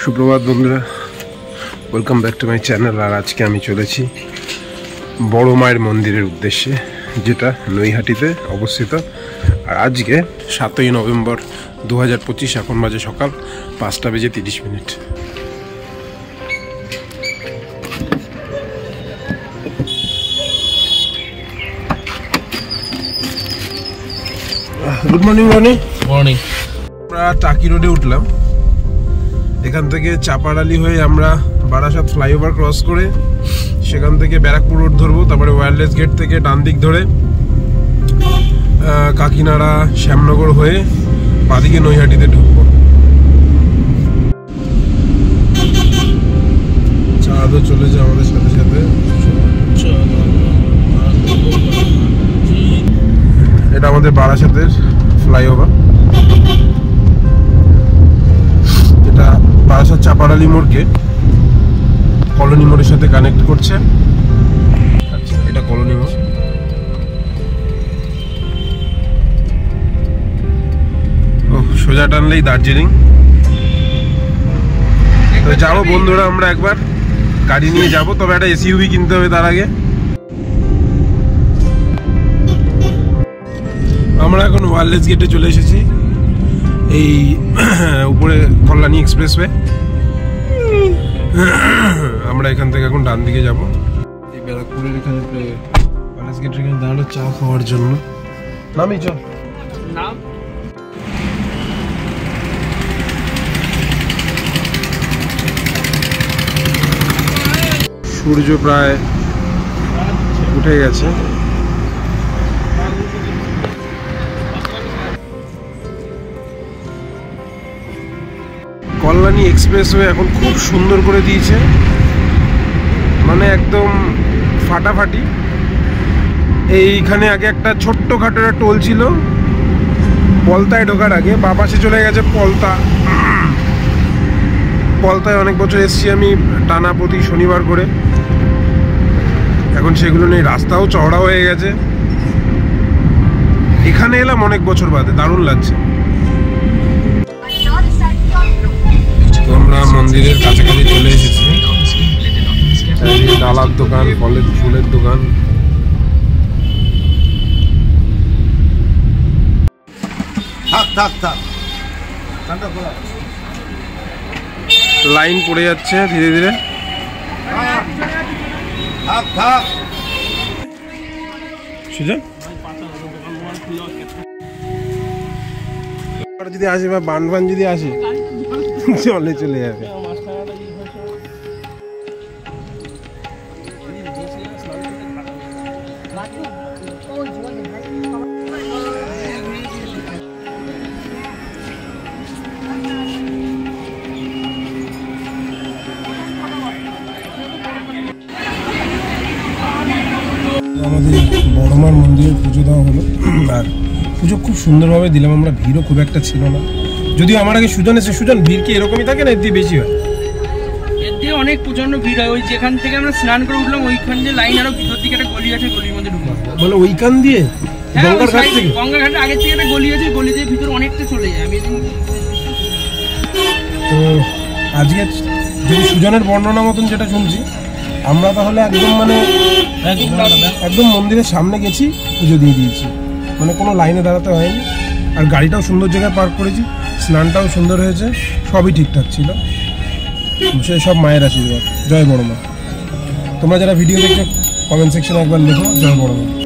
সুপ্রভাত বন্ধুরা, welcome back to my channel. আর আজকে আমি চলেছি বড় মায়ের মন্দিরের উদ্দেশ্যে, যেটা নৈহাটিতে অবস্থিত। আর আজকে 7ই নভেম্বর 2025, এখন বাজে সকাল 5:30। Good morning. মর্নিং। আমরা টাকি রোডে উঠলাম। এখান থেকে চাপাডালি হয়ে আমরা বারাসাত ফ্লাইওভার ক্রস করে সেখান থেকে ব্যারাকপুর রোড ধরবো, তারপরে ওয়্যারলেস গেট থেকে ডান দিক ধরে কাকিনাড়া শ্যামনগর হয়ে বাদিকে নৈহাটিতে ঢুকবো। চাঁদও চলেছে আমাদের সাথে সাথে। এটা আমাদের বারাসাতের ফ্লাইওভার, এটা বারাসাত চাপাডালি মোড়কে কলোনি মোড়ের সাথে কানেক্ট করছে। এটা কলোনি মোড়। সোজা টানলেই দার্জিলিং। যাবো বন্ধুরা, আমরা একবার গাড়ি নিয়ে যাবো, তবে একটা এসইউভি কিনতে হবে তার আগে। আমরা এখন ওয়্যারলেস গেটে চলে এসেছি, এই উপরে কল্যাণী এক্সপ্রেসওয়ে। আমরা এখান থেকে এখন ডান দিকে যাব। এই ব্যারাকপুরের এখানে ওয়্যারলেস গেটের এখানে দাঁড়ানো চা খাওয়ার জন্য। নামি চল। নাম সূর্য প্রায় উঠে গেছে। কল্যাণী এক্সপ্রেসওয়ে এখন খুব সুন্দর করে দিয়েছে, মানে একদম ফাটাফাটি। এইখানে আগে একটা ছোট্টখাটো টোল ছিল পলতায় ঢোকার আগে, বাপাসে চলে গেছে পলতা। পলতায় অনেক বছর এসছি আমি টানা প্রতি শনিবার করে, এখন সেগুলো নেই। রাস্তাও চওড়া হয়ে গেছে। এখানে এলাম অনেক বছর বাদে, দারুণ লাগছে। আমরা মন্দিরের কাছাকাছি চলে এসেছি। ডালার দোকান, ফলের ফুলের দোকান। লাইন পড়ে যাচ্ছে ধীরে ধীরে। সুজন যদি আসে বা বান যদি আসে চলে যাবে। আমাদের বড়মার মন্দিরে পুজো দেওয়া হলো, আর পুজো খুব সুন্দরভাবে দিলাম আমরা। ভিড়ও খুব একটা ছিল না, যদিও আমার আগে সুজন এসে। সুজন, ভিড় কি এরকমই থাকে না এর দিয়ে বেশি হয়? এর দিয়ে অনেক প্রচন্ড ভিড় হয়। ওই যেখান থেকে আমরা স্নান করে উঠলাম ওইখান দিয়ে লাইন, আরো ভিতর দিকে একটা গলি আছে, গলির মধ্যে ঢুকলাম। বলে ওইখান দিয়ে গঙ্গার ঘাট থেকে? গঙ্গার ঘাটের আগের থেকে একটা গলি আছে, গলি দিয়ে ভিতর অনেকটা চলে যায়। আমি তো আজকে যদি সুজনের বর্ণনা মতন যেটা শুনছি, আমরা তাহলে একদম মন্দিরের সামনে গেছি, পুজো দিয়ে দিয়েছি, মানে কোনো লাইনে দাঁড়াতে হয়নি। আর গাড়িটাও সুন্দর জায়গায় পার্ক করেছি, স্নানটাও সুন্দর হয়েছে, সবই ঠিকঠাক ছিল। সে সব মায়ের আশীর্বাদ। জয় বড় মা। তোমরা যারা ভিডিও দেখছো কমেন্ট সেকশনে একবার লেখো জয় বড় মা।